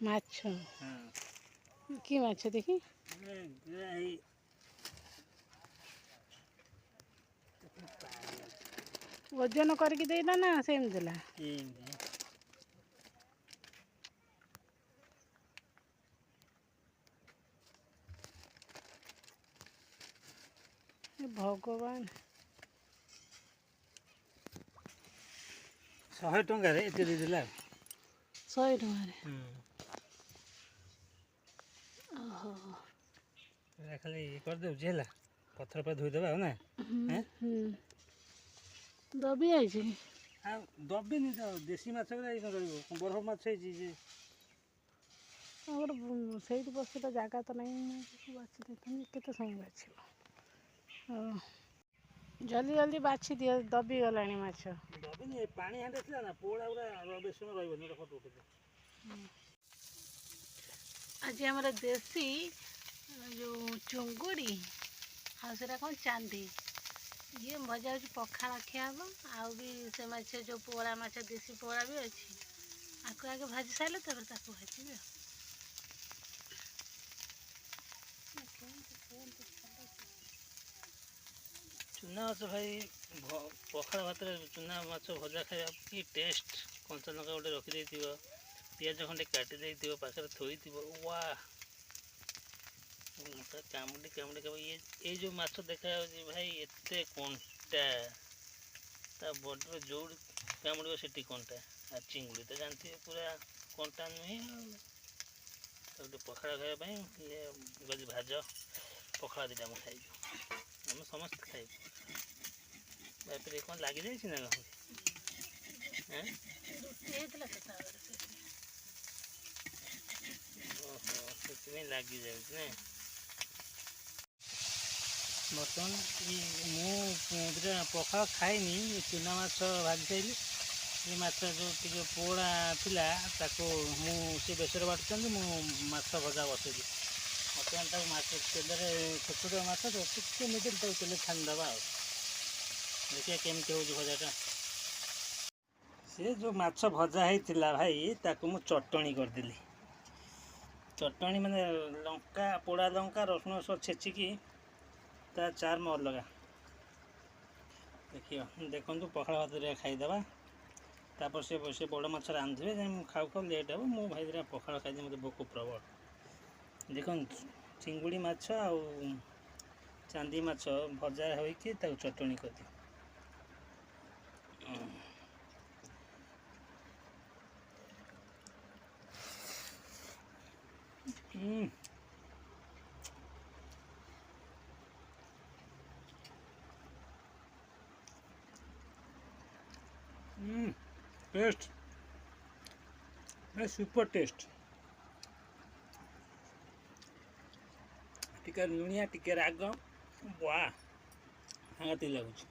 ମାଛ କି ମାଛ ଦେଖି ଓଜନ କରିକି ଦେଇଲା ନା ସେମିତି ଦେଲା? ଭଗବାନ 100 ଟଙ୍କାରେ ଏତେ ଦେଇଦେଲା। 100 ଟଙ୍କାରେ? ଓହୋ ଖାଲି ଇଏ କରିଦେଉଛି ହେଲା, ପଥର ପରେ ଧୋଇଦେବା ଆଉ ନା। ଦବି ଯାଇଛି ଆଉ ଦବିନି ତ, ଦେଶୀ ମାଛ ଗୁଡ଼ା ଇଏ କରିବ, ବରଫ ମାଛ ହେଇଛି ଯେ। ଆମର ସେଇଠି ବସିବା ଜାଗା ତ ନାହିଁ, ବାଛି ଦେଇଥାନ୍ତି। କେତେ ସମୟ ବାଛିବ? ଜଲ୍ଦି ଜଲ୍ଦି ବାଛି ଦିଅ, ଦବି ଗଲାଣି ମାଛ। ଦବିନି, ପାଣି ହାଣ୍ଡେ ଥିଲା ନା, ପୋଳା ଗୁଡ଼ା ବେଶୀ ସମୟ ରହିବନି। ଗୋଟେ ଫଟୋ ଉଠେଇଦେବ। ଆଜି ଆମର ଦେଶୀ ଯେଉଁ ଚୁଙ୍ଗୁଡ଼ି ଆଉ ସେଟା କ'ଣ ଚାନ୍ଦି, ଇଏ ମଜା ହେଉଛି। ପଖାଳ ଖିଆ ହେବ। ଆଉ ବି ସେ ମାଛ ଯେଉଁ ପୋଳା ମାଛ, ଦେଶୀ ପୋଳା ବି ଅଛି। ଆକୁ ଆଗେ ଭାଜି ସାରିଲେ ତାପରେ ତାକୁ ଭାଜିବେ। ଚୁନା ମାଛ ଭାଇ, ପଖାଳ ଭାତରେ ଚୁନା ମାଛ ଭଜା ଖାଇବା କି ଟେଷ୍ଟ। କଞ୍ଚା ଲଙ୍କା ଗୋଟେ ରଖିଦେଇଥିବ, ପିଆଜ ଖଣ୍ଡେ କାଟି ଦେଇଥିବ, ପାଖରେ ଥୋଇଥିବ, ୱା। କାମୁଡ଼ି କାମୁଡ଼ି ଖାଇବ। ଏଇ ଯେଉଁ ମାଛ ଦେଖାଯାଉଛି ଭାଇ, ଏତେ କଣ୍ଟା, ତା ବଡ଼ିର ଯେଉଁଠି କାମୁଡ଼ିବ ସେଠି କଣ୍ଟା। ଆଉ ଚିଙ୍ଗୁଡ଼ି ତ ଜାଣିଥିବେ ପୁରା କଣ୍ଟା ନୁହେଁ ଆଉ। ତାକୁ ଟିକେ ପଖାଳ ଖାଇବା ପାଇଁ ଇଏ ଯଦି ଭାଜ, ପଖାଳ ଦୁଇଟା ଆମେ ଖାଇବୁ, ଆମେ ସମସ୍ତେ ଖାଇବୁ। ଏଥିରେ କ'ଣ ଲାଗିଯାଇଛି ନା କ'ଣ? ଓହୋ, ସେଥିପାଇଁ ଲାଗିଯାଉଛି ନା। ବର୍ତ୍ତମାନ ମୁଁ ଦୁଇଟା ପଖାଳ ଖାଇନି, ଚୁନା ମାଛ ଭାଜି ସାରିଲି। ଏ ମାଛ ଯେଉଁ ଟିକେ ପୋଡ଼ା ଥିଲା, ତାକୁ ମୁଁ ସେ ବେସର ବାଟୁଛନ୍ତି, ମୁଁ ମାଛ ଭଜା ବସେଇଲି। ବର୍ତ୍ତମାନ ତାକୁ ମାଛ ତେଲରେ, ଛୋଟ ଛୋଟ ମାଛ ତ ଟିକେ ମିଡ଼ିଲ, ତାକୁ ତେଲ ଛାଣିଦେବା ଆଉ। ଦେଖିବା କେମିତି ହେଉଛି ଭଜାଟା। ସେ ଯେଉଁ ମାଛ ଭଜା ହେଇଥିଲା ଭାଇ, ତାକୁ ମୁଁ ଚଟଣି କରିଦେଲି। ଚଟଣି ମାନେ ଲଙ୍କା, ପୋଡ଼ା ଲଙ୍କା, ରସୁଣ ସବୁ ଛେଚିକି, ତା ଚାର୍ମ ଅଲଗା। ଦେଖିବ, ଦେଖନ୍ତୁ, ପଖାଳ ଭାତରେ ଖାଇଦେବା। ତାପରେ ସେ ବଡ଼ ମାଛ ରାନ୍ଧିବେ, ଯାଇ ମୁଁ ଖାଉ ଖାଉ ଲେଟ୍ ହେବ। ମୁଁ ଭାଇ ଦିଟା ପଖାଳ ଖାଇଦିଏ, ମୋତେ ଭୋକ ପ୍ରବଳ। ଦେଖନ୍ତୁ, ଚିଙ୍ଗୁଡ଼ି ମାଛ ଆଉ ଚାନ୍ଦି ମାଛ ଭଜା ହୋଇକି ତାକୁ ଚଟଣି କରିଦିଅ। Taste super taste. टिके लुणिया, टिके राग, वाह, हाँगती लगुच।